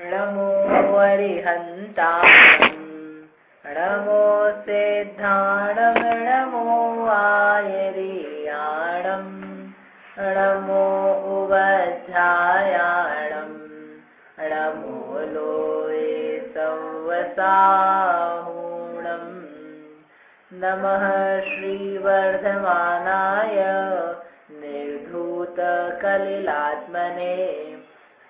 नमो अरिहन्ताणं नमो सिद्धाणं नमो आयर्याणं नमो उपाध्यायाणं नमो लोये संवसाहुणं नमः श्रीवर्धमानाय निर्धूतकलिलात्मने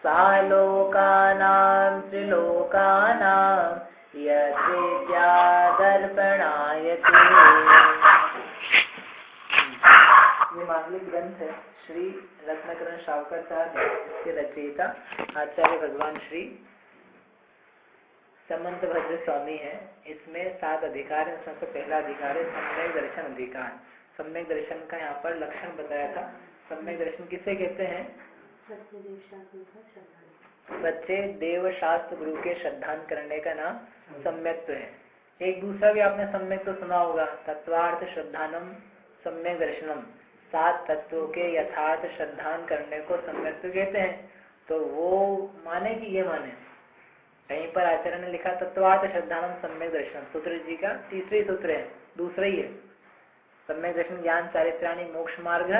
सालोकानां त्रिलोकानां यद्विद्यादर्पणायते। ये मांगलिक ग्रंथ है श्री रत्नकरण शावकाचार्य के रचयिता आचार्य भगवान श्री समंत भद्र स्वामी है। इसमें 7 अधिकार है। सबसे पहला अधिकार है सम्यक दर्शन अधिकार। सम्यक दर्शन का यहाँ पर लक्षण बताया था। सम्यक दर्शन किसे कहते हैं? सच्चे देव शास्त्र गुरु के श्रद्धान करने का नाम सम्यक्त्व है। एक दूसरा भी आपने सम्यक तो सुना होगा, तत्वार्थ श्रद्धानम सम्यक दर्शनम। 7 तत्वों के यथार्थ श्रद्धान करने को सम्यक्त्व कहते हैं। तो वो माने कि ये माने? कहीं पर आचार्य ने लिखा तत्वार्थ श्रद्धानम सम्यक दर्शनम। सूत्र जी का तीसरी सूत्र है, दूसरा ही है। सम्यक दर्शन ज्ञान चारित्राणि मोक्ष मार्ग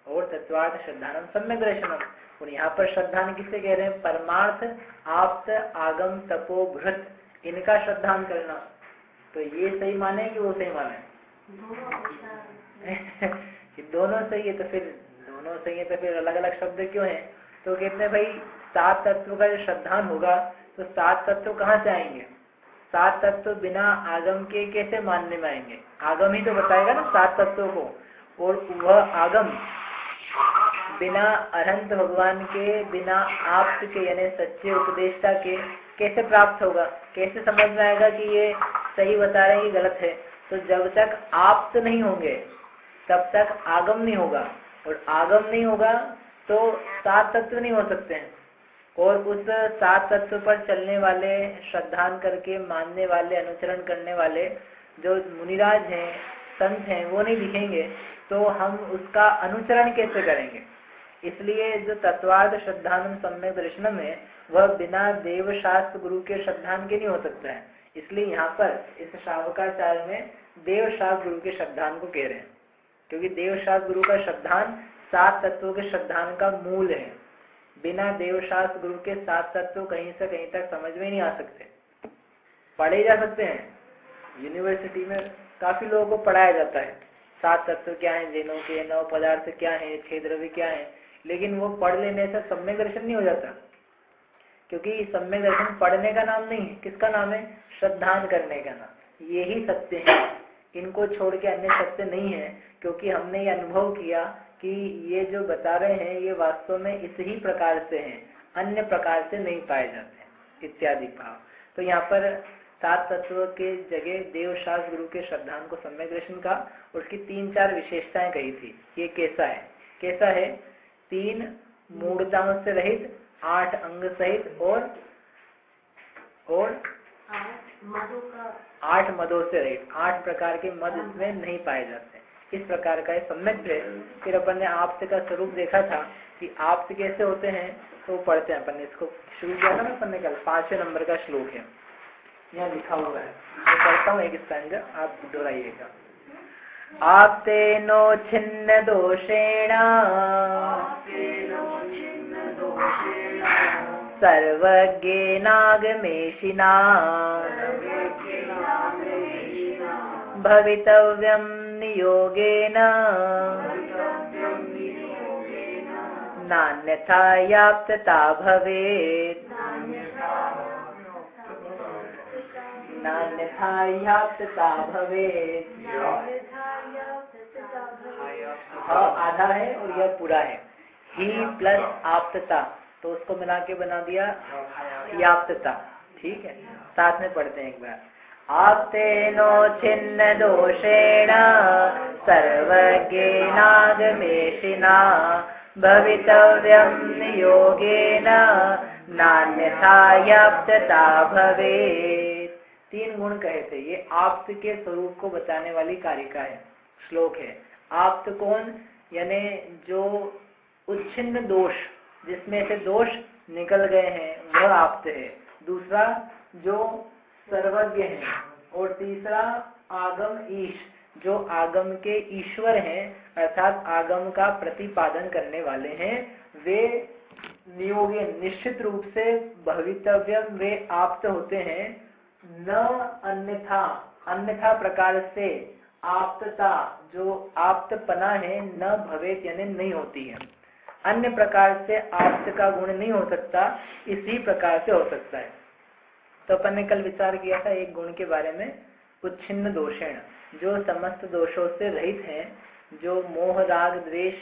और तत्वार्थ श्रद्धानम सम्यक दर्शनम। और यहाँ पर श्रद्धान किसे कह रहे हैं? परमार्थ, आप्त, आगम, तपो, भृत, इनका श्रद्धान करना। तो ये सही माने कि वो सही माने? दोनों सही है। तो फिर दोनों सही है तो फिर अलग अलग शब्द क्यों है? तो कहते हैं भाई 7 तत्व का जो श्रद्धान होगा तो 7 तत्व कहाँ से आएंगे? 7 तत्व बिना आगम के कैसे मानने में आएंगे? आगम ही तो बताएगा ना 7 तत्वों को। और वह आगम बिना अनंत भगवान के, बिना आप्त के यानी सच्चे उपदेष्टा के कैसे प्राप्त होगा? कैसे समझ में आएगा कि ये सही बता रहे हैं कि गलत है? तो जब तक आप्त नहीं होंगे तब तक आगम नहीं होगा, और आगम नहीं होगा तो 7 तत्व नहीं हो सकते हैं। और उस 7 तत्व पर चलने वाले, श्रद्धान करके मानने वाले, अनुचरण करने वाले जो मुनिराज हैं, संत हैं, वो नहीं दिखेंगे तो हम उसका अनुचरण कैसे करेंगे? इसलिए जो तत्वार्थ श्रद्धानम सम्यक दर्शनम है वह बिना देव शास्त्र गुरु के श्रद्धान के नहीं हो सकता है। इसलिए यहाँ पर इस शावकाचार्य में देव शास्त्र गुरु के श्रद्धान को कह रहे हैं, क्योंकि देव शास्त्र गुरु का श्रद्धान 7 तत्वों के श्रद्धान का मूल है। बिना देव शास्त्र गुरु के 7 तत्व कहीं से कहीं तक समझ में नहीं आ सकते। पढ़े जा सकते हैं, यूनिवर्सिटी में काफी लोगों को पढ़ाया जाता है 7 तत्व क्या है, जैनों के 9 पदार्थ क्या है, 6 द्रव्य क्या है, लेकिन वो पढ़ लेने से सम्यक दर्शन नहीं हो जाता। क्योंकि सम्यक दर्शन पढ़ने का नाम नहीं है। किसका नाम है? श्रद्धान करने का नाम। यही सत्य है, इनको छोड़ के अन्य सत्य नहीं है। क्योंकि हमने ये अनुभव किया कि ये जो बता रहे हैं ये वास्तव में इस ही प्रकार से हैं, अन्य प्रकार से नहीं पाए जाते इत्यादि भाव। तो यहाँ पर 7 तत्व के जगह देव शास्त्र गुरु के श्रद्धान को सम्यक दर्शन का, उसकी 3-4 विशेषताएं कही थी। ये कैसा है? कैसा है? 3 मूढ़ताओं से रहित, 8 अंग सहित और 8 मदों से रहित। 8 प्रकार के मद इसमें नहीं पाए जाते। इस प्रकार का सम्यक है। फिर अपन ने आप्त का स्वरूप देखा था कि आप्त कैसे होते हैं, तो पढ़ते हैं। अपन ने इसको शुरू किया था ना, अपन ने कल 5वें नंबर का श्लोक है, यहाँ लिखा हुआ है। मैं पढ़ता हूँ एक स्टैंजा, आप दोहराइएगा। आप्तेनो छिन्न दोषेण सर्वज्ञेनागमेशिना भवितव्यं नियोगेन नान्यथा याप्तता भवेत्। नान्यथा याप्तता भवेत्। आधा है और यह पूरा है। ही प्लस आप्तता, तो उसको मिला के बना दिया याप्तता। ठीक है, साथ में पढ़ते हैं एक बार। आप्तेनो छिन्न दोषेण सर्वज्ञेनागमेशिना भवितव्यं नियोगेन नान्यथा याप्तता भवेत्। 3 गुण कहे थे। ये आप्त के स्वरूप को बताने वाली कारिका है, श्लोक है। आप्त कौन? यानी जो उच्छिन्न दोष, जिसमें से दोष निकल गए हैं वह आप्त है। दूसरा जो सर्वज्ञ है, और तीसरा आगम ईश, जो आगम के ईश्वर हैं अर्थात आगम का प्रतिपादन करने वाले हैं, वे नियोग्य निश्चित रूप से भवितव्य वे आप्त होते हैं। न अन्यथा, अन्यथा प्रकार से आप्तता जो आप्तपना है न भवेत यानी नहीं होती है। अन्य प्रकार से आप्त का गुण नहीं हो सकता, इसी प्रकार से हो सकता है। तो अपन ने कल विचार किया था एक गुण के बारे में, उच्छिन्न दोषेण, जो समस्त दोषों से रहित हैं, जो मोह राग द्वेष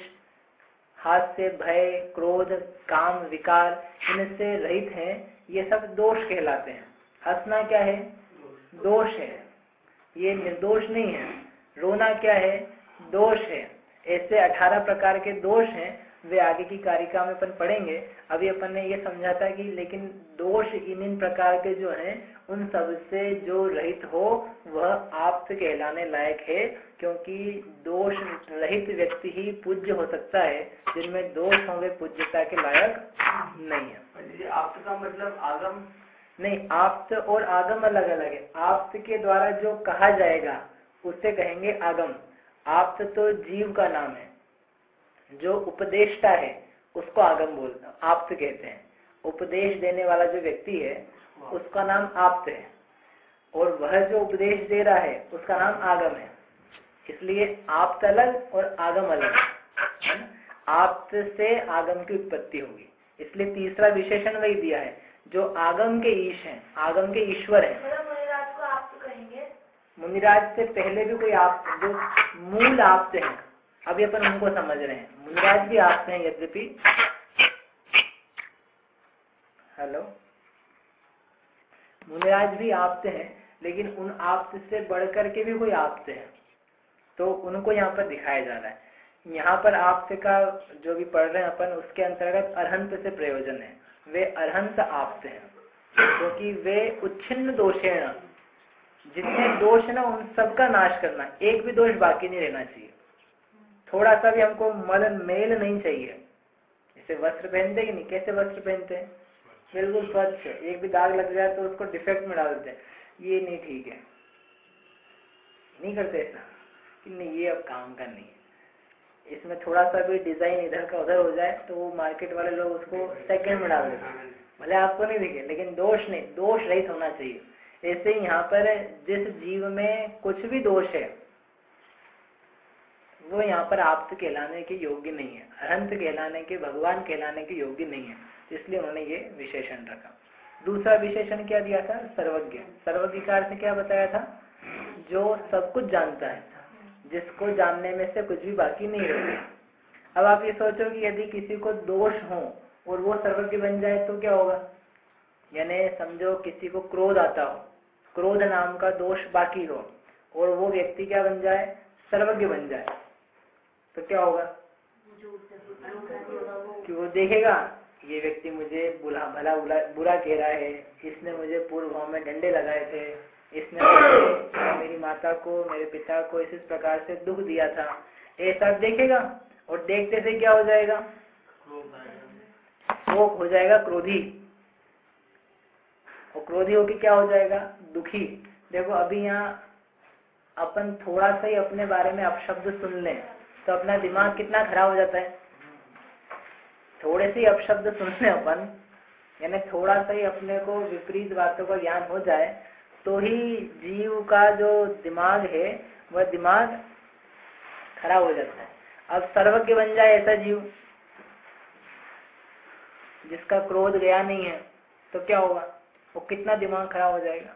हास्य भय क्रोध काम विकार इनसे रहित हैं, ये सब दोष कहलाते हैं। हंसना क्या है? दोष है, ये निर्दोष नहीं है। रोना क्या है? दोष है। ऐसे 18 प्रकार के दोष हैं, वे आगे की कारिका में अपन पढ़ेंगे। अभी अपन ने ये समझा था कि लेकिन दोष इन प्रकार के जो हैं उन सब से जो रहित हो वह आप्त कहलाने लायक है, क्योंकि दोष रहित व्यक्ति ही पूज्य हो सकता है, जिनमें दोष हो वे पूज्यता के लायक नहीं है। आप्त का मतलब आगम नहीं, आप्त और आगम अलग अलग है। आप्त के द्वारा जो कहा जाएगा उसे कहेंगे आगम। आप्त तो जीव का नाम है, जो उपदेष्टा है उसको आगम बोलते हैं, आप्त कहते हैं। उपदेश देने वाला जो व्यक्ति है उसका नाम आप्त है, और वह जो उपदेश दे रहा है उसका नाम आगम है। इसलिए आप्त अलग और आगम अलग है। आप्त से आगम की उत्पत्ति होगी, इसलिए तीसरा विशेषण वही दिया है, जो आगम के ईश हैं, आगम के ईश्वर हैं। मुनिराज को आप्त कहेंगे। मुनिराज से पहले भी कोई आप्त, जो मूल आप्त हैं, अभी अपन उनको समझ रहे हैं। मुनिराज भी आप्त हैं यद्यपि, हेलो, मुनिराज भी आप्त हैं, लेकिन उन आप्त से बढ़कर के भी कोई आप्त है, तो उनको यहाँ पर दिखाया जा रहा है। यहाँ पर आप्त का जो भी पढ़ रहे हैं अपन, उसके अंतर्गत अरहंत से प्रयोजन है। वे अरहंत आप्त हैं, क्योंकि वे उच्छिन्न दोषेण, जितने दोष है ना उन सबका नाश करना, एक भी दोष बाकी नहीं रहना चाहिए। थोड़ा सा भी हमको मेल नहीं चाहिए। जैसे वस्त्र पहनते कि नहीं, कैसे वस्त्र पहनते हैं? बिल्कुल स्वच्छ, एक भी दाग लग जाए तो उसको डिफेक्ट में डाल देते हैं, ये नहीं ठीक है, नहीं करते ऐसा कि नहीं ये अब काम का नहीं है। इसमें थोड़ा सा भी डिजाइन इधर का उधर हो जाए तो वो मार्केट वाले लोग उसको सेकंड में डाल देते हैं, भले आपको नहीं दिखे, लेकिन दोष नहीं, दोष रहित होना चाहिए। ऐसे ही यहाँ पर जिस जीव में कुछ भी दोष है वो यहाँ पर आप्त कहलाने के योग्य नहीं है, अरहंत कहलाने के, भगवान कहलाने के योग्य नहीं है, इसलिए उन्होंने ये विशेषण रखा। दूसरा विशेषण क्या दिया था? सर्वज्ञ। सर्वज्ञ का अर्थ क्या बताया था? जो सब कुछ जानता है, जिसको जानने में से कुछ भी बाकी नहीं रहता। अब आप ये सोचो कि यदि किसी को दोष हो और वो सर्वज्ञ बन जाए तो क्या होगा? यानी समझो किसी को क्रोध आता हो, क्रोध नाम का दोष बाकी हो, और वो व्यक्ति क्या बन जाए? सर्वज्ञ बन जाए, तो क्या होगा? कि वो देखेगा ये व्यक्ति मुझे भला बुरा कह रहा है, इसने मुझे पूर्व भाव में डंडे लगाए थे, इसने मेरी माता को, मेरे पिता को इस प्रकार से दुख दिया था, ऐसा देखेगा, और देखते से क्या हो जाएगा? वो हो जाएगा क्रोधी, और क्रोधी होकर क्या हो जाएगा? दुखी। देखो अभी यहाँ अपन थोड़ा सा ही अपने बारे में अपशब्द सुन लें तो अपना दिमाग कितना खराब हो जाता है। थोड़े से अपशब्द सुन लें अपन, यानी थोड़ा सा ही अपने को विपरीत बातों का ज्ञान हो जाए तो ही जीव का जो दिमाग है वह दिमाग खराब हो जाता है। अब सर्वज्ञ बन जाए ऐसा जीव जिसका क्रोध गया नहीं है तो क्या होगा? वो कितना दिमाग खराब हो जाएगा।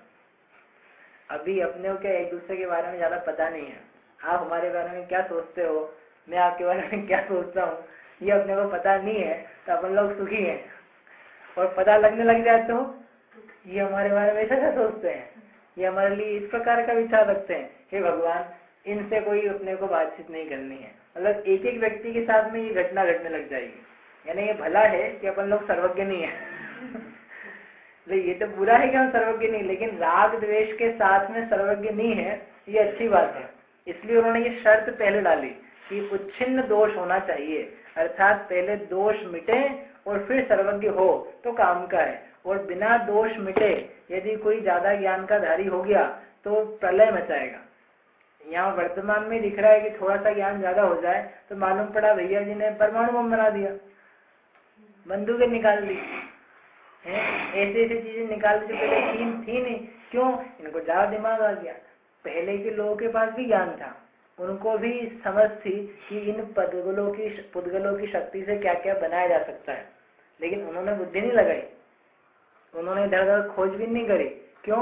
अभी अपने को क्या एक दूसरे के बारे में ज्यादा पता नहीं है, आप हमारे बारे में क्या सोचते हो, मैं आपके बारे में क्या सोचता हूँ, ये अपने को पता नहीं है, तो अपन लोग सुखी हैं। और पता लगने लग जाए तो ये हमारे बारे में ऐसा सोचते हैं, ये हमारे लिए इस प्रकार का विचार रखते हैं, हे भगवान इनसे कोई अपने को बातचीत नहीं करनी है। मतलब एक एक व्यक्ति के साथ में ये घटना घटने लग जाएगी। यानी ये भला है कि अपन लोग सर्वज्ञ नहीं है ये तो बुरा है कि हम सर्वज्ञ नहीं, लेकिन राग द्वेष के साथ में सर्वज्ञ नहीं है, ये अच्छी बात है। इसलिए उन्होंने ये शर्त पहले डाली कि उच्छिन्न दोष होना चाहिए, अर्थात पहले दोष मिटे और फिर सर्वज्ञ हो तो काम का है। और बिना दोष मिटे यदि कोई ज्यादा ज्ञान का धारी हो गया तो प्रलय मचाएगा। यहाँ वर्तमान में दिख रहा है कि थोड़ा सा ज्ञान ज्यादा हो जाए तो मालूम पड़ा भैया जी ने परमाणु बम बना दिया, बंदूकें निकाल दी, ऐसे ऐसी चीजें निकाल दी जो पहले थी नहीं। क्यों? इनको ज्यादा दिमाग आ गया। पहले के लोगों के पास भी ज्ञान था, उनको भी समझ थी कि इन पुद्गलों की शक्ति से क्या क्या बनाया जा सकता है, लेकिन उन्होंने बुद्धि नहीं लगाई, उन्होंने इधर उधर खोजबीन नहीं करी। क्यों?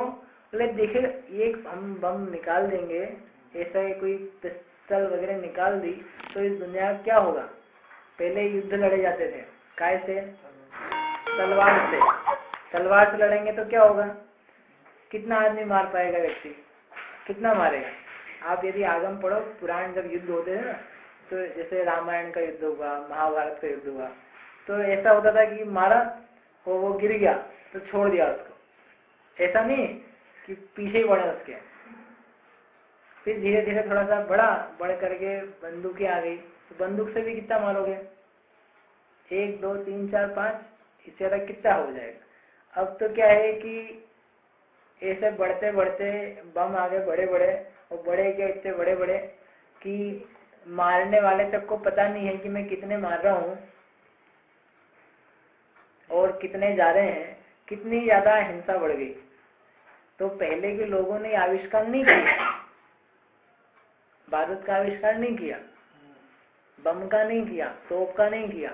बोले देखे एक हम बम निकाल देंगे, ऐसा कोई पिस्टल वगैरह निकाल दी तो इस दुनिया का क्या होगा। पहले युद्ध लड़े जाते थे, काय से? तलवार से। तलवार से लड़ेंगे तो क्या होगा? कितना आदमी मार पाएगा व्यक्ति? कितना मारेगा? आप यदि आगम पढ़ो, पुराण जब युद्ध होते हैं ना, तो जैसे रामायण का युद्ध हुआ, महाभारत का युद्ध हुआ, तो ऐसा होता था कि मारा और वो गिर गया तो छोड़ दिया उसको, ऐसा नहीं कि पीछे ही बढ़े उसके। फिर धीरे धीरे थोड़ा सा बढ़ करके बंदूकें आ गई, तो बंदूक से भी कितना मारोगे? 1 2 3 4 5, इससे ज्यादा कितना हो जाएगा। अब तो क्या है कि ऐसे बढ़ते बढ़ते बम आगे बड़े बड़े, और बड़े के इतने बड़े बड़े कि मारने वाले तक को पता नहीं है कि मैं कितने मार रहा हूं और कितने जा रहे हैं। कितनी ज्यादा हिंसा बढ़ गई। तो पहले के लोगों ने आविष्कार नहीं किया, बारूद का आविष्कार नहीं किया, बम का नहीं किया, तोप का नहीं किया,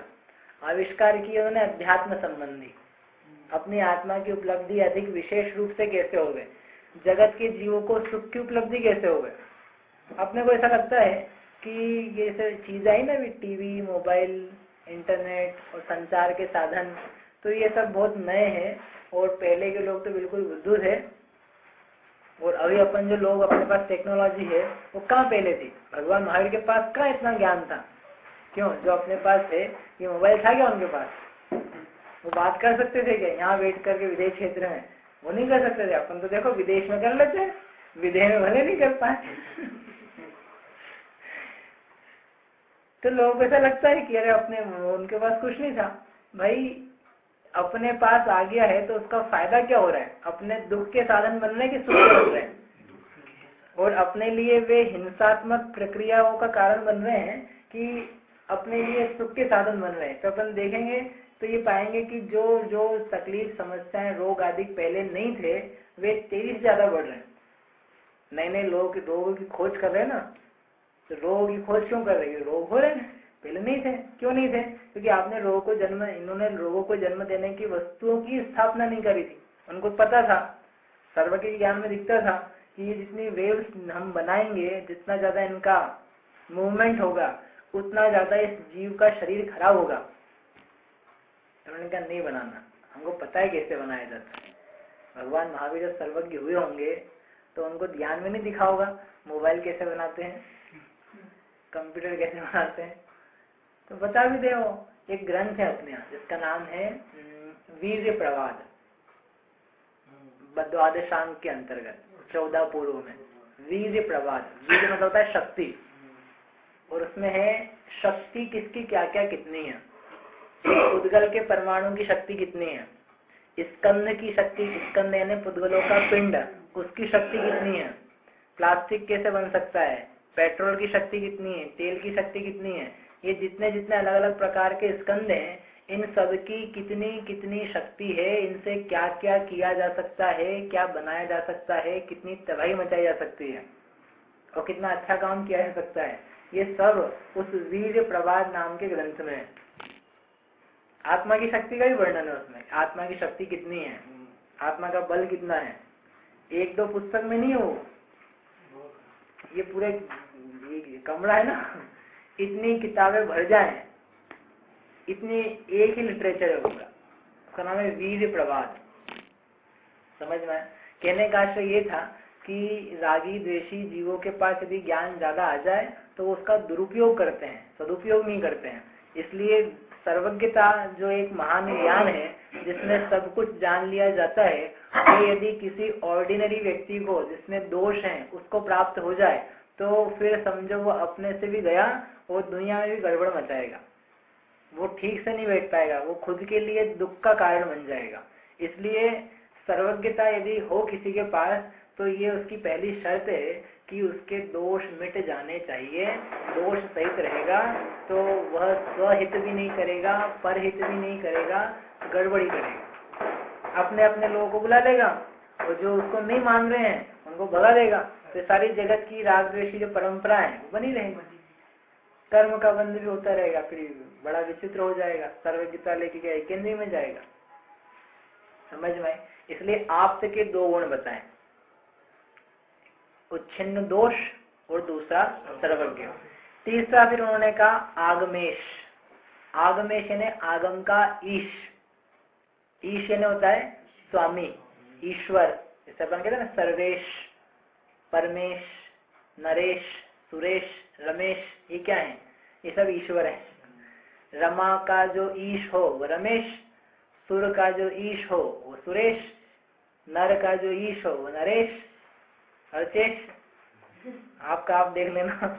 आविष्कार किए उन्होंने अध्यात्म संबंधी, अपनी आत्मा की उपलब्धि अधिक विशेष रूप से कैसे हो गए, जगत के जीवों को सुख की उपलब्धि कैसे हो गए। अपने को ऐसा लगता है कि ये सब चीज आई ना, टीवी, मोबाइल, इंटरनेट और संचार के साधन, तो ये सब बहुत नए हैं और पहले के लोग तो बिल्कुल बुद्धू थे। और अभी अपन जो लोग अपने पास टेक्नोलॉजी है वो कहाँ पहले थी? भगवान महावीर के पास कहाँ इतना ज्ञान था? क्यों? जो अपने पास है, ये मोबाइल था क्या उनके पास? वो बात कर सकते थे क्या यहाँ बैठ करके विदेश क्षेत्र में? वो नहीं कर सकते थे। अपन तो देखो विदेश में कर लेते हैं, विदेश में भले नहीं कर पाए। तो लोगों को ऐसा लगता है कि अरे अपने उनके पास कुछ नहीं था। भाई अपने पास आ गया है तो उसका फायदा क्या हो रहा है? अपने दुख के साधन बन रहे हैं कि सुख के बन रहे हैं? और अपने लिए वे हिंसात्मक प्रक्रियाओं का कारण बन रहे हैं कि अपने लिए सुख के साधन बन रहे हैं। तो अपन देखेंगे तो ये पाएंगे कि जो जो तकलीफ, समस्याएं, रोग आदि पहले नहीं थे वे तेजी से ज्यादा बढ़ रहे हैं। नए नए रोगों की खोज कर रहे हैं ना, तो रोगों की खोज क्यों कर रहे हैं? रोग हो रहे हैं, पहले नहीं थे। क्यों नहीं थे? क्योंकि इन्होंने रोगों को जन्म देने की वस्तुओं की स्थापना नहीं करी थी। उनको पता था, सर्व के ज्ञान में दिखता था कि ये जितनी वेव्स हम बनाएंगे, जितना ज्यादा इनका मूवमेंट होगा, उतना ज्यादा इस जीव का शरीर खराब होगा। उन्होंने कहा नहीं बनाना, हमको पता है कैसे बनाया जाता है। भगवान महावीर जब सर्वज्ञ हुए होंगे तो उनको ध्यान में नहीं दिखा होगा मोबाइल कैसे बनाते हैं, कंप्यूटर कैसे बनाते हैं। तो बता भी दे। वो एक ग्रंथ है अपने यहाँ जिसका नाम है वीर्य प्रवाद, द्वादशांग के अंतर्गत 14 पूर्व में वीर्य प्रवाद। वीर्य मतलब होता है शक्ति, और उसमें है शक्ति किसकी क्या क्या कितनी है। पुद्गल के परमाणु की शक्ति कितनी है, स्कंद की शक्ति, स्कंद यानी पुद्गलों का पिंड, उसकी शक्ति कितनी है, प्लास्टिक कैसे बन सकता है, पेट्रोल की शक्ति कितनी है, तेल की शक्ति कितनी है। ये जितने जितने अलग अलग प्रकार के स्कंद हैं, इन सब की कितनी कितनी शक्ति है, इनसे क्या क्या किया जा सकता है, क्या बनाया जा सकता है, कितनी तबाही मचाई जा सकती है और कितना अच्छा काम किया जा सकता है। ये सब उस वीर्य प्रवाद नाम के ग्रंथ में है। आत्मा की शक्ति का भी वर्णन है उसमें। आत्मा की शक्ति कितनी है, आत्मा का बल कितना है। 1-2 पुस्तक में नहीं है वो, ये पूरे कमरा है ना, इतनी किताबें भर जाए, इतनी एक ही लिटरेचर है उसका। उसका नाम है वीर्य प्रवाद। समझ में? कहने का आशय ये था कि रागी द्वेषी जीवों के पास यदि ज्ञान ज्यादा आ जाए तो वो उसका दुरुपयोग करते हैं, सदुपयोग नहीं करते हैं। इसलिए सर्वज्ञता जो एक महान ज्ञान है जिसमें सब कुछ जान लिया जाता है, वो यदि किसी ऑर्डिनरी व्यक्ति को जिसमें दोष है उसको प्राप्त हो जाए तो फिर समझो वो अपने से भी गया और दुनिया में भी गड़बड़ मचाएगा। वो ठीक से नहीं बैठ पाएगा, वो खुद के लिए दुख का कारण बन जाएगा। इसलिए सर्वज्ञता यदि हो किसी के पास तो ये उसकी पहली शर्त है कि उसके दोष मिट जाने चाहिए। दोष सहित रहेगा तो वह स्वहित भी नहीं करेगा, परहित भी नहीं करेगा, गड़बड़ी करेगा। अपने अपने लोगों को बुला लेगा और जो उसको नहीं मान रहे हैं उनको भगा देगा। तो सारी जगत की राग द्वेषी जो परंपरा है वो बनी रहेगी, कर्म का बंध भी होता रहेगा, फिर बड़ा विचित्र हो जाएगा। सर्वज्ञता लेके क्या केंद्रीय में जाएगा, समझ में। इसलिए आप्त के दो गुण बताएं, उच्छिन्न दोष और दूसरा सर्वज्ञ। तीसरा फिर उन्होंने कहा आगमेश। आगमेश यानी आगम का ईश। ईश यानी होता है स्वामी, ईश्वर। जैसे अपन कहते हैं ना सर्वेश, परमेश, नरेश, सुरेश, रमेश, ये क्या है? ये सब ईश्वर है। रमा का जो ईश हो वो रमेश, सुर का जो ईश हो वो सुरेश, नर का जो ईश हो वो नरेश, अर्चेश। आपका आप देख लेना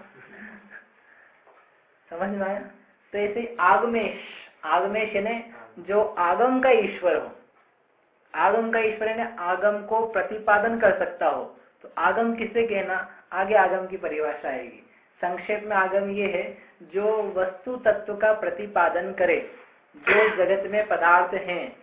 समझ में आया? तो ऐसे आगमेश, आगमेश यानी जो आगम का ईश्वर हो। आगम का ईश्वर यानी आगम को प्रतिपादन कर सकता हो। तो आगम किसे कहना, आगे आगम की परिभाषा आएगी। संक्षेप में आगम ये है जो वस्तु तत्व का प्रतिपादन करे। जो जगत में पदार्थ हैं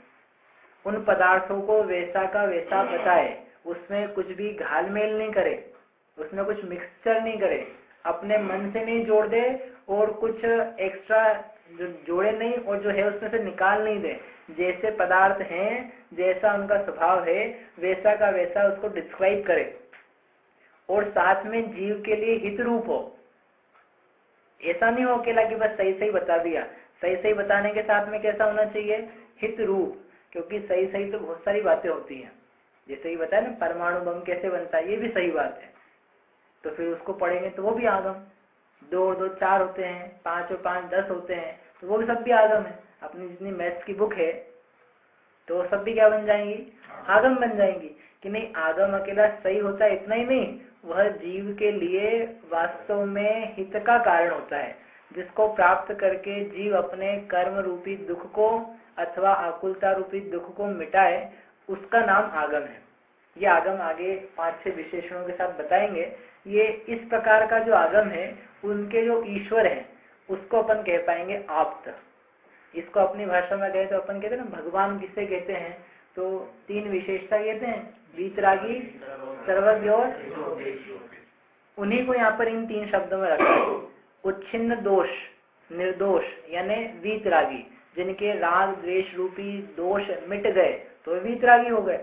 उन पदार्थों को वैसा का वैसा बताए, उसमें कुछ भी घाल मेल नहीं करे, उसमें कुछ मिक्सचर नहीं करे, अपने मन से नहीं जोड़ दे और कुछ एक्स्ट्रा जो जोड़े नहीं और जो है उसमें से निकाल नहीं दे। जैसे पदार्थ हैं, जैसा उनका स्वभाव है, वैसा का वैसा उसको डिस्क्राइब करे और साथ में जीव के लिए हित रूप हो। ऐसा नहीं हो अकेला कि बस सही सही बता दिया। सही सही बताने के साथ में कैसा होना चाहिए? हित रूप। क्योंकि सही सही तो बहुत सारी बातें होती हैं। जैसे ही बताया ना परमाणु बम कैसे बनता है, ये भी सही बात है। तो फिर उसको पढ़ेंगे तो वो भी आगम। 2 और 2 4 होते हैं, 5 और 5 10 होते हैं, तो वो भी सब भी आगम है। अपनी जितनी मैथ्स की बुक है तो वो सब भी क्या बन जाएंगी? आगम बन जाएंगी। कि नहीं, आगम अकेला सही होता है इतना ही नहीं, वह जीव के लिए वास्तव में हित का कारण होता है, जिसको प्राप्त करके जीव अपने कर्म रूपी दुख को अथवा आकुलता रूपी दुख को मिटाए, उसका नाम आगम है। ये आगम आगे 5-6 विशेषणों के साथ बताएंगे। ये इस प्रकार का जो आगम है, उनके जो ईश्वर है उसको अपन कह पाएंगे आप्त। इसको अपनी भाषा में कहे तो अपन कहते हैं ना भगवान किसे कहते हैं? तो 3 विशेषता कहते हैं, वीतरागी, सर्वज्ञ और उन्हीं को यहाँ पर इन 3 शब्दों में रखा है। उच्छिन्न दोष, निर्दोष यानी वीतरागी, जिनके राग द्वेष रूपी दोष मिट गए तो वे वीतरागी हो गए।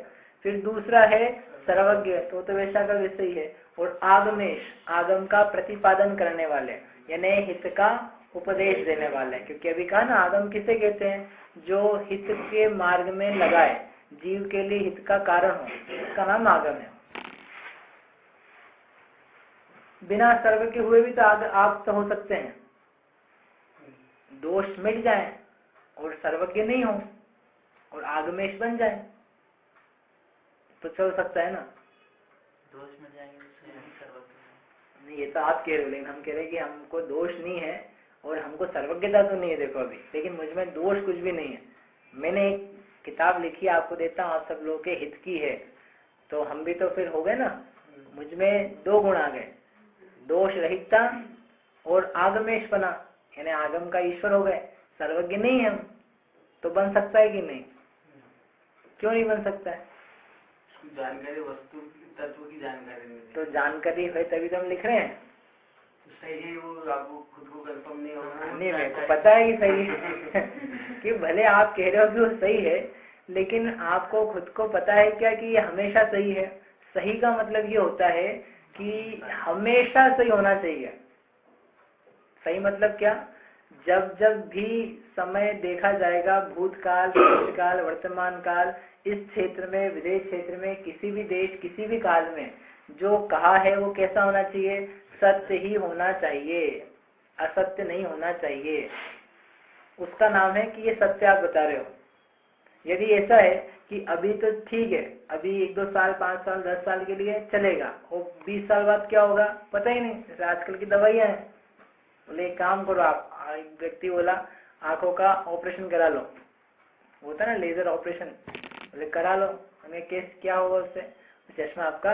फिर दूसरा है सर्वज्ञ, तो वैसा का वैसे ही है। और आगमेश, आगम का प्रतिपादन करने वाले यानी हित का उपदेश देने वाले। क्योंकि अभी कहा ना आगम किसे कहते हैं? जो हित के मार्ग में लगाए, जीव के लिए हित का कारण हो, उसका नाम आगम है। बिना सर्व के हुए भी तो आप तो हो सकते हैं, दोष मिट जाए और सर्वज्ञ नहीं हो और आगमेश बन जाए तो चल सकता है ना। दोष में जाएंगे नहीं, ये तो आप कह रहे हो, लेकिन हम कह रहे हैं कि हमको दोष नहीं है और हमको सर्वज्ञता तो नहीं है। देखो अभी, लेकिन मुझ में दोष कुछ भी नहीं है। मैंने एक किताब लिखी, आपको देता हूँ, आप सब लोगों के हित की है, तो हम भी तो फिर हो गए ना। मुझ में 2 गुण आ गए, दोष रहितता और आगमेश बना, यानी आगम का ईश्वर हो गए। सर्वज्ञ नहीं है हम, तो बन सकता है कि नहीं? क्यों नहीं बन सकता है? जानकारी, वस्तु तत्व की जानकारी में तो जानकारी है तभी तो हम लिख रहे हैं। सही है वो, आपको खुद को कंफर्म नहीं होगा। नहीं, मेरे को पता है कि सही है कि भले आप कह रहे हो कि वो सही है, लेकिन आपको खुद को पता है क्या कि ये हमेशा सही है? सही का मतलब ये होता है कि हमेशा सही होना चाहिए। सही मतलब क्या? जब जब भी समय देखा जाएगा, भूतकाल, भविष्यकाल, वर्तमान काल, इस क्षेत्र में, विदेश क्षेत्र में, किसी भी देश, किसी भी काल में जो कहा है वो कैसा होना चाहिए? सत्य ही होना चाहिए, असत्य नहीं होना चाहिए। उसका नाम है कि ये सत्य आप बता रहे हो। यदि ऐसा है कि अभी तो ठीक है, अभी 1-2 साल, 5 साल, 10 साल के लिए चलेगा, और 20 साल बाद क्या होगा पता ही नहीं। जैसे आजकल की दवाइयां हैं, बोले एक काम करो आप, एक व्यक्ति बोला आंखों का ऑपरेशन करा लो, होता ना लेजर ऑपरेशन, बोले करा लो, मैंने केस क्या होगा उससे, चश्मा आपका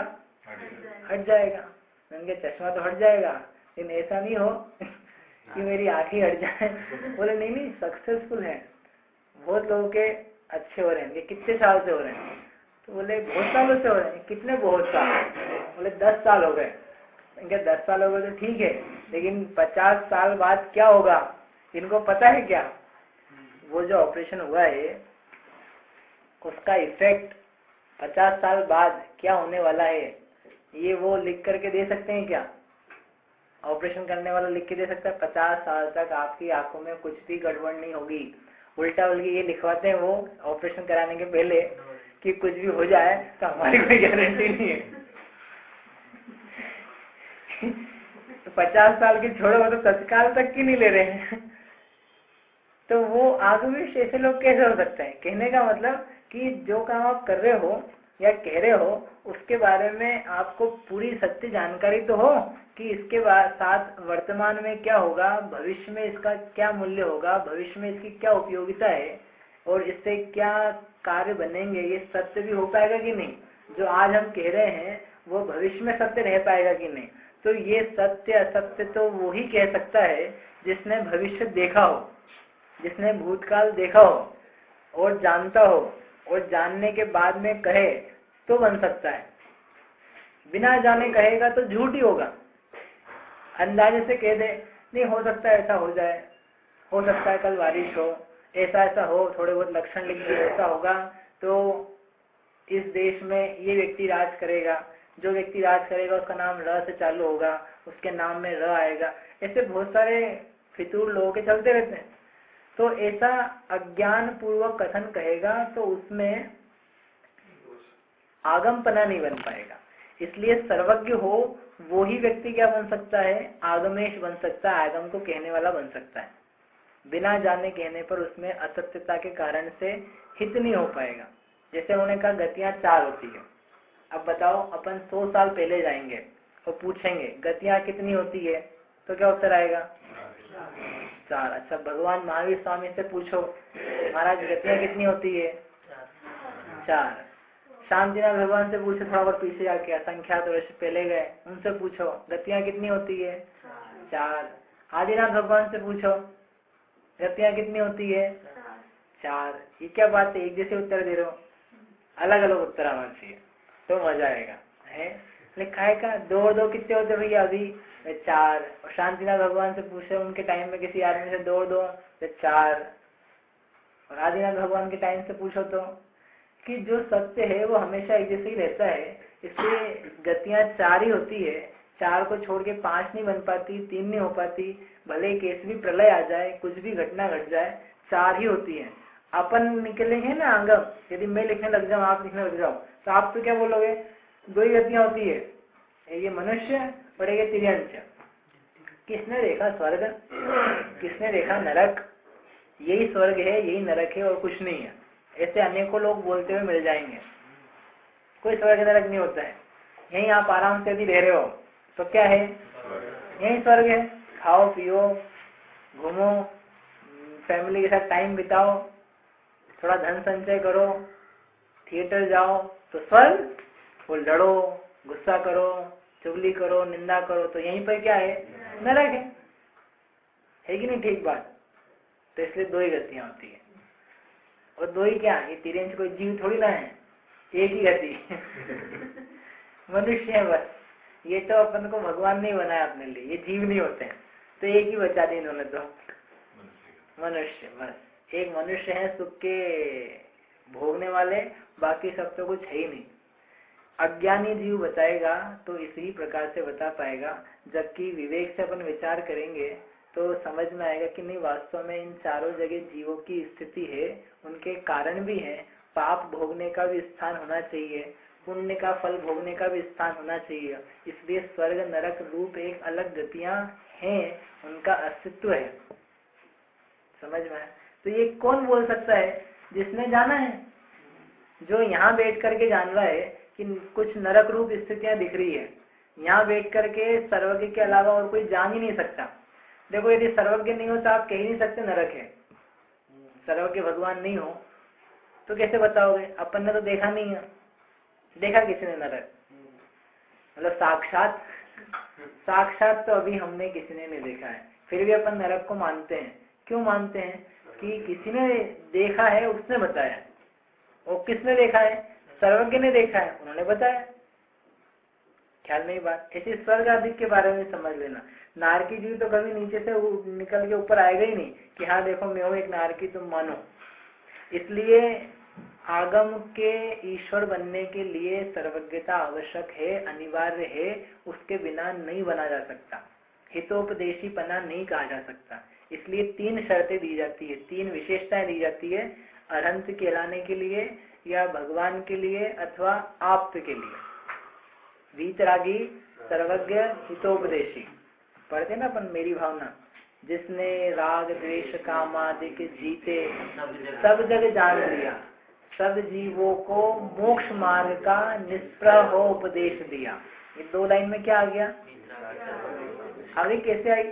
हट जाएगा। मैंने चश्मा तो हट जाएगा लेकिन ऐसा नहीं हो कि मेरी आंखें हट जाए। बोले नहीं नहीं, सक्सेसफुल है, बहुत लोगों के अच्छे हो रहे हैं। कितने साल से हो रहे हैं? तो बोले बहुत सालों से हो रहे हैं। कितने बहुत साल? बोले 10 साल हो गए। 10 साल हो गए तो ठीक है, लेकिन 50 साल बाद क्या होगा इनको पता है क्या? वो जो ऑपरेशन हुआ है उसका इफेक्ट 50 साल बाद क्या होने वाला है, ये वो लिख करके दे सकते हैं क्या? ऑपरेशन करने वाला लिख के दे सकता है 50 साल तक आपकी आंखों में कुछ भी गड़बड़ नहीं होगी। उल्टा बल्कि ये लिखवाते हैं वो ऑपरेशन कराने के पहले कि कुछ भी हो जाए तो हमारी कोई गारंटी नहीं है। तो 50 साल की छोड़ो, वो तो तत्काल तक की नहीं ले रहे हैं। तो वो आगुविश ऐसे लोग कैसे हो सकते हैं? कहने का मतलब कि जो काम आप कर रहे हो या कह रहे हो उसके बारे में आपको पूरी सत्य जानकारी तो हो कि इसके बाद साथ वर्तमान में क्या होगा, भविष्य में इसका क्या मूल्य होगा, भविष्य में इसकी क्या उपयोगिता है और इससे क्या कार्य बनेंगे, ये सत्य भी हो पाएगा कि नहीं? जो आज हम कह रहे हैं वो भविष्य में सत्य रह पाएगा कि नहीं? तो ये सत्य असत्य तो वो ही कह सकता है जिसने भविष्य देखा हो, जिसने भूतकाल देखा हो और जानता हो, और जानने के बाद में कहे तो बन सकता है। बिना जाने कहेगा तो झूठ ही होगा। अंदाजे से कह दे नहीं हो सकता है ऐसा हो जाए, हो सकता है कल बारिश हो, ऐसा ऐसा हो, थोड़े बहुत लक्षण लिख दिए ऐसा होगा तो इस देश में ये व्यक्ति राज करेगा, जो व्यक्ति राज करेगा उसका नाम र से चालू होगा, उसके नाम में र आएगा। ऐसे बहुत सारे फितूर लोगों के चलते रहते हैं। तो ऐसा अज्ञान पूर्वक कथन कहेगा तो उसमें आगमपना नहीं बन पाएगा। इसलिए सर्वज्ञ हो वो ही व्यक्ति क्या बन सकता है? आगमेश बन सकता है, आगम को कहने वाला बन सकता है। बिना जाने कहने पर उसमें असत्यता के कारण से हित नहीं हो पाएगा। जैसे उन्होंने कहा गतियां 4 होती है। अब बताओ अपन 100 साल पहले जाएंगे और पूछेंगे गतियां कितनी होती है, तो क्या उत्तर आएगा? 4। अच्छा, भगवान महावीर स्वामी से पूछो महाराज गतियां कितनी होती है? 4। शांतिनाथ भगवान से पूछो, थोड़ा बहुत पीछे जाके असंख्यात वर्ष पहले गए, उनसे पूछो गतियां कितनी होती है? 4। आदिनाथ भगवान से पूछो गतियां कितनी होती है? 4। ये क्या बात है, एक जैसे उत्तर दे रहे हो? अलग अलग उत्तर आना चाहिए तो मजा आएगा है। लिखा है का 2 और 2 कितने होते भैया? अभी 4। और शांतिनाथ भगवान से पूछे उनके टाइम में किसी आदमी से 2 और 2 4। और आदिनाथ भगवान के टाइम से पूछो तो कि जो सत्य है वो हमेशा एक जैसे ही रहता है, इसलिए गतियां 4 ही होती है। 4 को छोड़ के 5 नहीं बन पाती, 3 नहीं हो पाती, भले कैसे भी प्रलय आ जाए, कुछ भी घटना घट जाए, 4 ही होती है। अपन निकलेंगे ना आगम, यदि मैं लिखने लग जाऊं आप लिखने लग जाओ तो आप तो क्या बोलोगे? 2 ही गतियां होती है, ये मनुष्य और एक तिर्यंच। किसने देखा स्वर्ग, किसने देखा नरक? यही स्वर्ग है, यही नरक है और कुछ नहीं है। ऐसे अनेकों लोग बोलते हुए मिल जाएंगे। कोई स्वर्ग नरक नहीं होता है। यहीं आप आराम से यदि रह रहे हो तो क्या है? यही स्वर्ग है। खाओ पियो घूमो, फैमिली के साथ टाइम बिताओ, थोड़ा धन संचय करो, थिएटर जाओ तो स्वर्ग। वो लड़ो, गुस्सा करो, चुगली करो, निंदा करो तो यहीं पर क्या है? नरक है कि नहीं? ठीक बात। तो इसलिए 2 ही गतियां होती है। और 2 ही क्या, ये तिरंज कोई जीव थोड़ी ना है, एक ही गति मनुष्य है बस। ये तो अपन को भगवान नहीं बनाया अपने लिए, ये जीव नहीं होते हैं, तो एक ही बचा दी इन्होंने तो, मनुष्य। बस एक मनुष्य है सुख के भोगने वाले, बाकी सब तो कुछ है ही नहीं। अज्ञानी जीव बताएगा तो इसी प्रकार से बता पाएगा, जबकि विवेक से अपन विचार करेंगे तो समझ में आएगा कि नहीं वास्तव में इन चारों जगह जीवों की स्थिति है, उनके कारण भी है। पाप भोगने का भी स्थान होना चाहिए, पुण्य का फल भोगने का भी स्थान होना चाहिए। इसलिए स्वर्ग नरक रूप एक अलग गतियां हैं, उनका अस्तित्व है। समझ में? तो ये कौन बोल सकता है? जिसने जाना है, जो यहाँ बैठ करके जान रहा है कि कुछ नरक रूप स्थितियां दिख रही है। यहाँ बैठ करके सर्वज्ञ के अलावा और कोई जान ही नहीं सकता। देखो यदि सर्वज्ञ नहीं हो तो आप कह ही नहीं सकते नरक है, सर्वज्ञ भगवान नहीं हो तो कैसे बताओगे? अपन ने तो देखा नहीं है। देखा किसी ने नरक? मतलब साक्षात तो अभी हमने किसी ने नहीं देखा है, फिर भी अपन नरक को मानते हैं। क्यों मानते हैं? कि किसी ने देखा है, उसने बताया। और किसने देखा है? सर्वज्ञ ने देखा है, उन्होंने बताया। ख्याल नहीं बात? ऐसे स्वर्ग आदि के बारे में समझ लेना। नारकी जीव तो कभी नीचे से निकल के ऊपर आएगा ही नहीं कि हाँ देखो मैं हूं एक नारकी, तुम मानो। इसलिए आगम के ईश्वर बनने के लिए सर्वज्ञता आवश्यक है, अनिवार्य है। उसके बिना नहीं बना जा सकता, हितोपदेशी पना नहीं कहा जा सकता। इसलिए 3 शर्तें दी जाती है, 3 विशेषताएं दी जाती है अरहंत कहलाने के लिए, या भगवान के लिए, अथवा आप्त के लिए। वीतरागी, सर्वज्ञ, हितोपदेशी। पढ़ते ना अपन मेरी भावना, जिसने राग द्वेष काम आदि के जीते सब जग जान लिया, सब जीवों को मोक्ष मार्ग का निष्प्रह हो उपदेश दिया। ये 2 लाइन में क्या आ गया? आगे कैसे आई?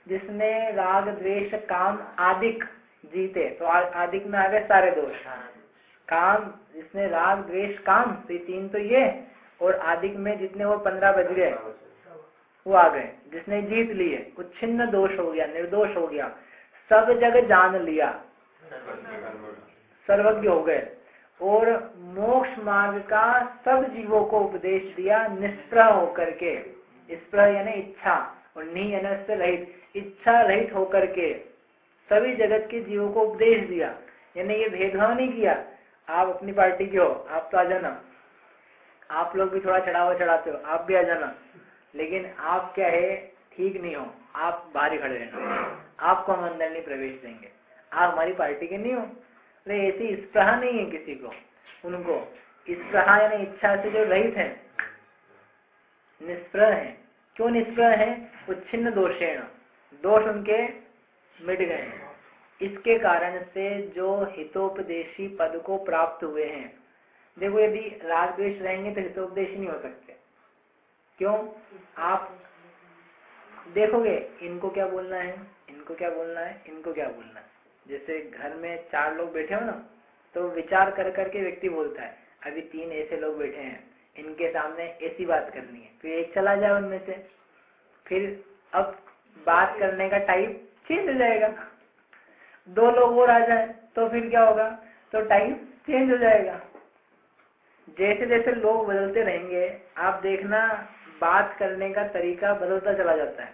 जिसने राग द्वेष काम आदिक जीते, तो आदिक में आ गए सारे दोष। काम, जिसने राग द्वेष काम, तो 3 तो ये, और आदिक में जितने वो 15 बज गए वो आ गए। जिसने जीत लिए, उच्छिन्न दोष हो गया, निर्दोष हो गया, सब जग जान लिया, सर्वज्ञ हो गए, और मोक्ष मार्ग का सब जीवों को उपदेश दिया निष्प्रह होकर के। स्प्रह यानी इच्छा, और नी यानी उससे रहित, इच्छा रहित होकर के सभी जगत के जीवों को उपदेश दिया। यानी ये भेदभाव नहीं किया, आप अपनी पार्टी के हो, आप तो आ जाना, आप लोग भी थोड़ा चढ़ावा चढ़ाते हो, आप भी आ जाना, लेकिन आप क्या है, ठीक नहीं हो, आप बाहर ही खड़े रहना, आपको हम अंदर नहीं प्रवेश देंगे, आप हमारी पार्टी के नहीं हो। ऐसी स्प्रहा नहीं है किसी को, उनको स्प्रहा यानी इच्छा से जो रहित है, निष्प्रह है। क्यों निष्प्रह है? उच्छिन्न दोषेण, दोष उनके मिट गए हैं। इसके कारण से जो हितोपदेशी पद को प्राप्त हुए हैं। देखो यदि राग द्वेष रहेंगे तो हितोपदेशी नहीं हो सकते। क्यों? आप देखोगे इनको क्या बोलना है, इनको क्या बोलना है, इनको क्या बोलना है। जैसे घर में 4 लोग बैठे हो ना, तो विचार कर करके व्यक्ति बोलता है अभी 3 ऐसे लोग बैठे हैं, इनके सामने ऐसी बात करनी है, फिर एक चला जाए उनमें से, फिर अब बात करने का टाइप चेंज हो जाएगा। 2 लोग और आ जाए तो फिर क्या होगा, तो टाइप चेंज हो जाएगा। जैसे जैसे लोग बदलते रहेंगे, आप देखना बात करने का तरीका बदलता चला जाता है।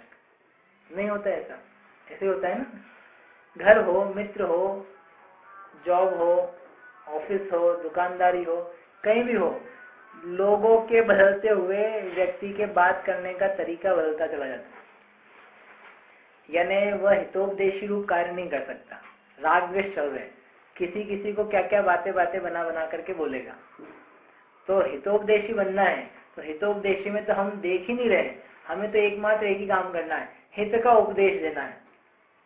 नहीं होता ऐसा? ऐसे होता है ना। घर हो, मित्र हो, जॉब हो, ऑफिस हो, दुकानदारी हो, कहीं भी हो, लोगों के बदलते हुए व्यक्ति के बात करने का तरीका बदलता चला जाता है। यानी वह हितोपदेशी रूप कार्य नहीं कर सकता। राग द्वेष चल रहे, किसी किसी को क्या क्या बातें बना बना करके बोलेगा। तो हितोपदेशी बनना है, तो हितोपदेशी में तो हम देख ही नहीं रहे, हमें तो एकमात्र एक ही काम करना है, हित का उपदेश देना है।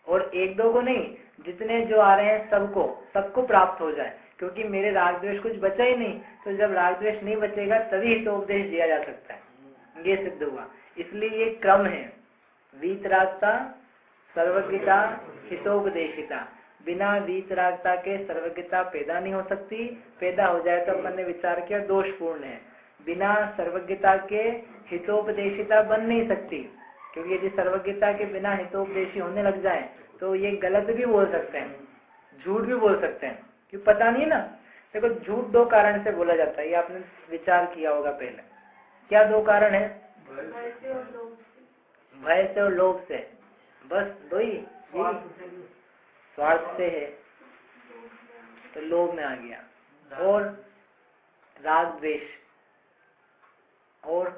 और 1-2 को नहीं, जितने जो आ रहे हैं सबको प्राप्त हो जाए। क्योंकि मेरे राग द्वेष कुछ बचा ही नहीं, तो जब राग द्वेष नहीं बचेगा तभी हितोपदेश दिया जा सकता है, ये सिद्ध हुआ। इसलिए ये क्रम है, वीतरागता, सर्वज्ञता, हितोपदेशिता। बिना वीतरागता के सर्वज्ञता पैदा नहीं हो सकती, पैदा हो जाए तो अपन ने विचार किया दोषपूर्ण है। बिना सर्वज्ञता के हितोपदेशिता बन नहीं सकती, क्योंकि यदि सर्वज्ञता के बिना हितोपदेशी होने लग जाए तो ये गलत भी बोल सकते हैं, झूठ भी बोल सकते हैं, क्योंकि पता नहीं ना। देखो झूठ 2 कारण से बोला जाता है, ये आपने विचार किया होगा पहले। क्या 2 कारण है? भय से और लोभ से, बस 2 ही। स्वार्थ से है तो लोभ में आ गया, और राग द्वेष। और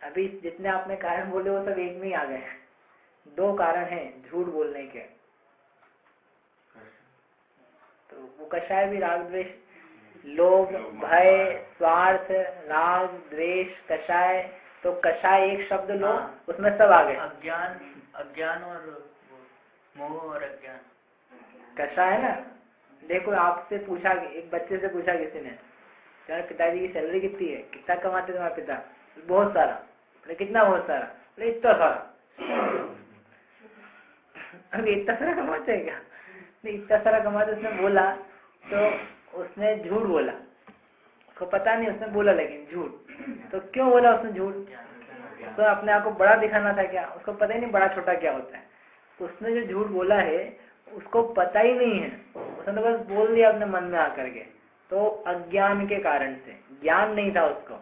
अभी जितने आपने कारण बोले वो सब एक में ही आ गए। 2 कारण हैं झूठ बोलने के। तो वो कषाय भी राग द्वेष, लोभ, भय, स्वार्थ, राग द्वेष, कषाय। तो कषाय एक शब्द लो, उसमें सब आ गए। अज्ञान और मोह और अज्ञान। कषाय है ना। देखो आपसे पूछा, एक बच्चे से पूछा किसी ने, पिताजी की सैलरी कितनी है, कितना कमाते तुम्हारे पिता? बहुत सारा। बोले कितना बहुत सारा? बोले इतना सारा। अरे इतना सारा कमाते हैं क्या? इतना सारा कमाते उसने बोला, तो उसने झूठ बोला, उसको पता नहीं उसने बोला लेकिन झूठ। तो क्यों बोला उसने झूठ? तो अपने आप को बड़ा दिखाना था क्या? उसको पता ही नहीं बड़ा छोटा क्या होता है। उसने जो झूठ बोला है उसको पता ही नहीं है, उसने तो बस बोल दिया अपने मन में आकर के। तो अज्ञान के कारण से, ज्ञान नहीं था उसको।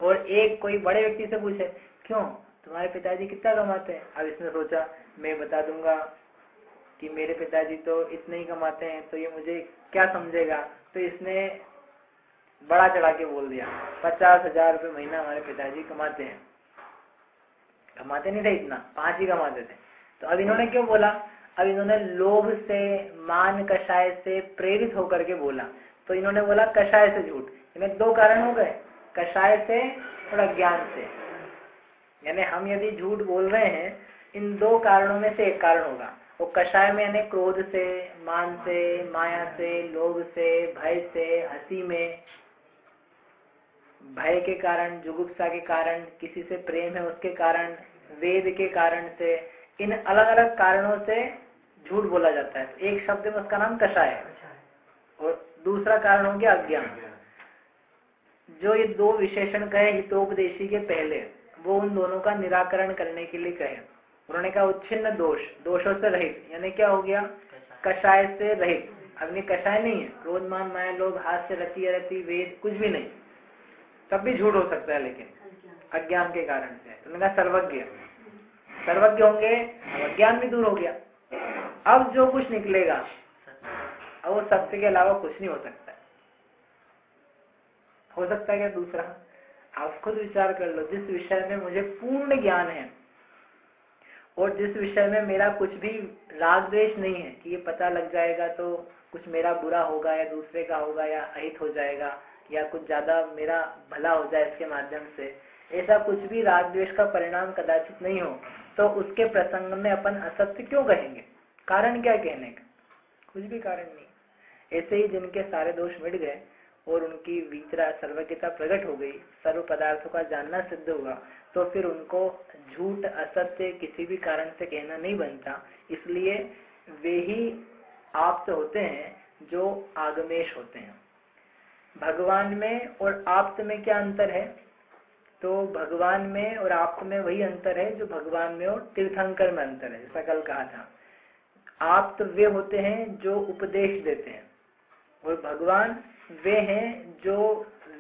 और एक कोई बड़े व्यक्ति से पूछे, क्यों तुम्हारे पिताजी कितना कमाते हैं? अब इसने सोचा मैं बता दूंगा कि मेरे पिताजी तो इतने ही कमाते हैं, तो ये मुझे क्या समझेगा। तो इसने बड़ा चढ़ा के बोल दिया 50,000 रुपये महीना हमारे पिताजी कमाते हैं। कमाते नहीं थे इतना, 5 ही कमाते थे। तो अब इन्होंने क्यों बोला? अब इन्होंने लोभ से, मान कषाय से प्रेरित होकर के बोला। तो इन्होंने बोला कषाय से झूठ। इन्हें 2 कारण हो गए, कषाय से और अज्ञान से। यानी हम यदि झूठ बोल रहे हैं, इन 2 कारणों में से एक कारण होगा। वो कषाय में यानी क्रोध से, मान से, माया से, लोभ से, भय से, हंसी में, भय के कारण, जुगुप्सा के कारण, किसी से प्रेम है उसके कारण, वेद के कारण से, इन अलग अलग कारणों से झूठ बोला जाता है। तो एक शब्द में उसका नाम कषाय है। और दूसरा कारण हो गया अज्ञान। जो ये 2 विशेषण कहे हितोपदेशी के पहले, वो उन दोनों का निराकरण करने के लिए कहे। उन्होंने कहा उच्छिन्न दोष, दोषों से रहित, यानी क्या हो गया? कषाय से रहित। अग्नि कषाय नहीं है, क्रोध मान माया लोभ हास्य रति अरति वेद कुछ भी नहीं, तब भी झूठ हो सकता है लेकिन अज्ञान के कारण से। उन्होंने कहा सर्वज्ञ, सर्वज्ञ होंगे, अब अज्ञान भी दूर हो गया। अब जो कुछ निकलेगा अब वो सत्य के अलावा कुछ नहीं हो सकता है। हो सकता है क्या दूसरा? आप खुद विचार कर लो, जिस विषय में मुझे पूर्ण ज्ञान है और जिस विषय में मेरा कुछ भी राग द्वेष नहीं है कि ये पता लग जाएगा तो कुछ मेरा बुरा होगा या दूसरे का होगा या अहित हो जाएगा या कुछ ज्यादा मेरा भला हो जाए इसके माध्यम से, ऐसा कुछ भी राग द्वेष का परिणाम कदाचित नहीं हो, तो उसके प्रसंग में अपन असत्य क्यों कहेंगे? कारण क्या कहने का? कुछ भी कारण नहीं। ऐसे ही जिनके सारे दोष मिट गए और उनकी वीतरा सर्वज्ञता प्रकट हो गई, सर्व पदार्थों का जानना सिद्ध हुआ, तो फिर उनको झूठ असत्य किसी भी कारण से कहना नहीं बनता। इसलिए वे ही आप्त होते हैं जो आगमेश होते हैं। भगवान में और आप्त में क्या अंतर है? तो भगवान में और आप्त में वही अंतर है जो भगवान में और तीर्थंकर में अंतर है। जैसा कल कहा था, आप्त वे होते हैं जो उपदेश देते हैं और भगवान वे हैं जो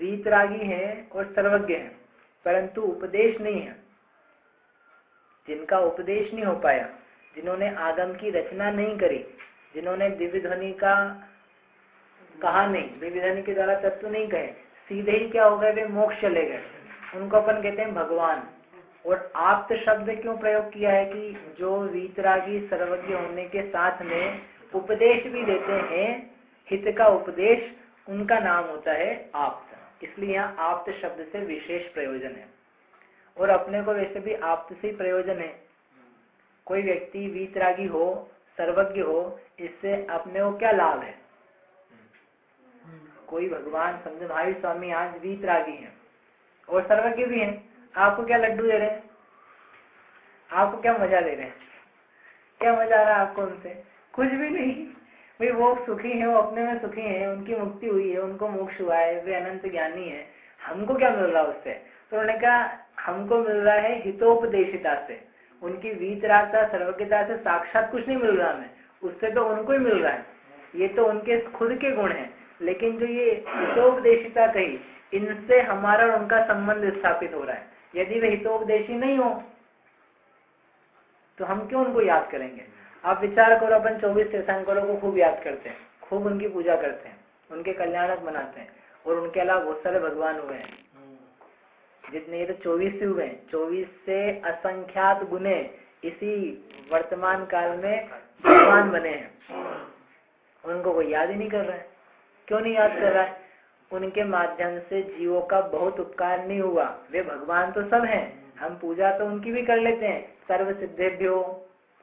वीतरागी हैं और सर्वज्ञ हैं, परंतु उपदेश नहीं है। जिनका उपदेश नहीं हो पाया, जिन्होंने आगम की रचना नहीं करी, जिन्होंने दिव्य ध्वनि का कहा नहीं, दिव्य ध्वनि के द्वारा तत्व नहीं कहे, सीधे ही क्या हो गए? वे मोक्ष चले गए, उनको अपन कहते हैं भगवान। और आप्त शब्द क्यों प्रयोग किया है? कि जो वीतरागी सर्वज्ञ होने के साथ में उपदेश भी देते हैं, हित का उपदेश, उनका नाम होता है आप्त। इसलिए यहाँ आप्त शब्द से विशेष प्रयोजन है। और अपने को वैसे भी आप्त से प्रयोजन है। कोई व्यक्ति वीतरागी हो, सर्वज्ञ हो, इससे अपने को क्या लाभ है? कोई भगवान समझो महावीर स्वामी आज वीतरागी हैं और सर्वज्ञ भी हैं, आपको क्या लड्डू दे रहे हैं? आपको क्या मजा दे रहे हैं? क्या मजा आ रहा है आपको उनसे? कुछ भी नहीं। भाई वो सुखी है, वो अपने में सुखी है, उनकी मुक्ति हुई है, उनको मोक्ष हुआ है, वे अनंत ज्ञानी है, हमको क्या मिल रहा है उससे? तो उन्होंने कहा हमको मिल रहा है हितोपदेशिता से, उनकी वीतरागता सर्वज्ञता से साक्षात कुछ नहीं मिल रहा हमें, उससे तो उनको ही मिल रहा है। ये तो उनके खुद के गुण है, लेकिन जो ये हितोपदेशिता कही, इनसे हमारा और उनका संबंध स्थापित हो रहा है। यदि वे हितोपदेशी नहीं हो तो हम क्यों उनको याद करेंगे? आप विचार करो, अपन 24 तीर्थंकरों को खूब याद करते हैं, खूब उनकी पूजा करते हैं, उनके कल्याणक बनाते हैं, और उनके अलावा बहुत सारे भगवान हुए हैं। जितने ये तो 24 से हुए हैं, 24 से असंख्यात गुने इसी वर्तमान काल में भगवान बने हैं। उनको कोई याद ही नहीं कर रहा है। क्यों नहीं याद कर रहा है? उनके माध्यम से जीवों का बहुत उपकार नहीं हुआ। वे भगवान तो सब हैं, हम पूजा तो उनकी भी कर लेते हैं, सर्व सिद्धेभ्यो,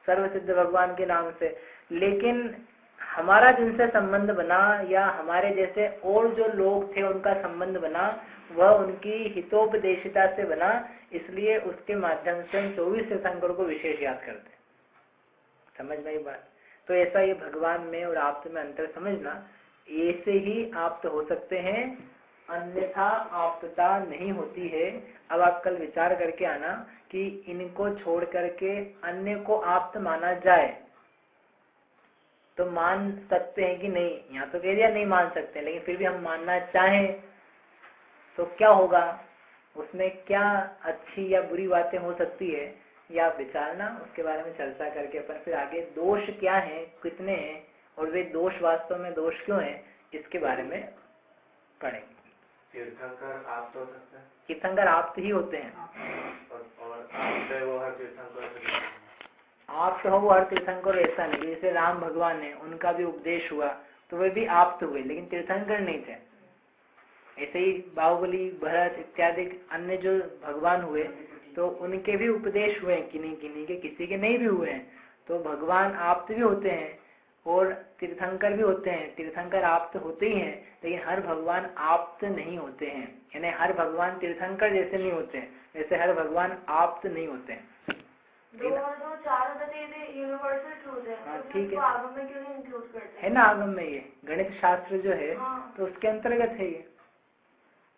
सर्व सिद्ध भगवान के नाम से, लेकिन हमारा जिनसे संबंध बना या हमारे जैसे और जो लोग थे उनका संबंध बना, वह उनकी हितोपदेशिता से बना। इसलिए उसके माध्यम से हम 24 तीर्थंकरों को विशेष याद करते हैं। समझ में ही बात? तो ऐसा ये भगवान में और आप्त में अंतर समझना। ऐसे ही आप्त हो सकते हैं, अन्यथा आप्तता नहीं होती है। अब आप कल विचार करके आना कि इनको छोड़ करके अन्य को आप्त माना जाए तो मान सकते हैं कि नहीं। यहाँ तो कह दिया नहीं मान सकते, लेकिन फिर भी हम मानना चाहें तो क्या होगा, उसमें क्या अच्छी या बुरी बातें हो सकती है, या विचारना। उसके बारे में चर्चा करके अपन फिर आगे दोष क्या है, कितने हैं, और वे दोष वास्तव में दोष क्यों हैं, इसके बारे में पढ़ेंगे। तीर्थंकर आप्त हो सकता है, तीर्थंकर आप्त ही होते हैं, और आप्त है वो हर तीर्थंकर। आप्त हो वो हर तीर्थंकर ऐसा नहीं। जैसे राम भगवान है, उनका भी उपदेश हुआ तो वे भी आप्त हुए, लेकिन तीर्थंकर नहीं थे। ऐसे ही बाहुबली, भरत इत्यादि अन्य जो भगवान हुए तो उनके भी उपदेश हुए, किन्हीं किन्हीं के, किसी के नहीं भी हुए हैं। तो भगवान आप्त भी होते हैं और तीर्थंकर भी होते हैं। तीर्थंकर आप्त होते ही हैं, लेकिन हर भगवान आप्त नहीं होते हैं। यानी हर भगवान तीर्थंकर जैसे नहीं होते हैं, वैसे हर भगवान आप्त नहीं होते हैं। दो और दो चार होते हैं, यूनिवर्सल ट्रूथ है। हाँ, ठीक है, आगम में क्यों नहीं इंक्लूड करते है ना। आगम में ये गणित शास्त्र जो है, हाँ। तो उसके अंतर्गत है ये।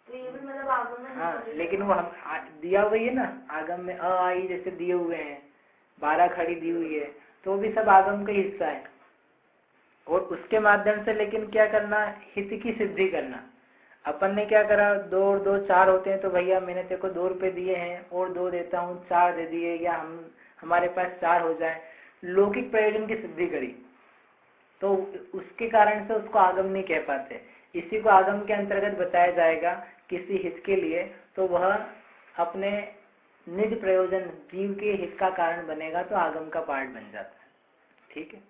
तो ये भी मतलब आगम में हाँ, लेकिन वो हम दिया हुई है ना आगम में, अ आई जैसे दिए हुए हैं, 12 खड़ी दी हुई है, तो वो भी सब आगम का हिस्सा है। और उसके माध्यम से लेकिन क्या करना, हित की सिद्धि करना। अपन ने क्या करा, 2 और 2 4 होते हैं, तो भैया मैंने तेरे को 2 रुपए दिए हैं और 2 देता हूँ, 4 दे दिए, या हमारे पास 4 हो जाए, लौकिक प्रयोजन की सिद्धि करी, तो उसके कारण से उसको आगम नहीं कह पाते। इसी को आगम के अंतर्गत बताया जाएगा किसी हित के लिए, तो वह अपने निज प्रयोजन, जीव के हित का कारण बनेगा, तो आगम का पार्ट बन जाता है। ठीक है,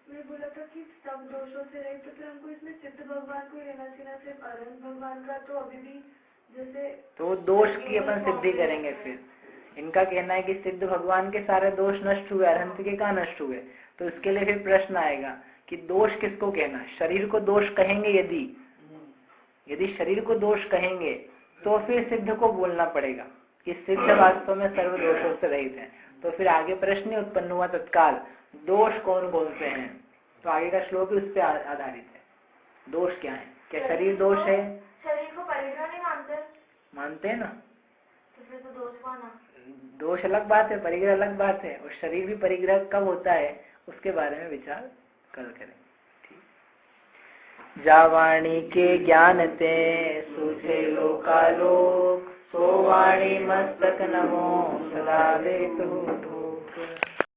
मैं बोला था कि सब दोषों से रहित, तो फिर हमको इसमें सिद्ध भगवान को लेना चाहिए, सिर्फ अनंत भगवान का तो अभी भी जैसे, तो दोष की अपन सिद्धि करेंगे। फिर इनका कहना है कि सिद्ध भगवान के सारे दोष नष्ट हुए, अनंत के कहाँ नष्ट हुए। तो इसके लिए फिर प्रश्न आएगा कि दोष किसको कहना, शरीर को दोष कहेंगे। यदि शरीर को दोष कहेंगे तो फिर सिद्ध को बोलना पड़ेगा कि सिद्ध वास्तव में सर्व दोषों से रहित है। तो फिर आगे प्रश्न उत्पन्न हुआ तत्काल, दोष कौन कौन से हैं। तो आगे का श्लोक उस पर आधारित है। दोष क्या है, क्या शरीर दोष है? शरीर को परिग्रह नहीं मानते हैं ना, तो फिर तो दोष माना। दोष अलग बात है, परिग्रह अलग बात है। और शरीर भी परिग्रह कब होता है, उसके बारे में विचार कल करें। जावाणी के ज्ञान ते सूझे लोकालोक, सो वाणी मस्तक नमो सदा देतु।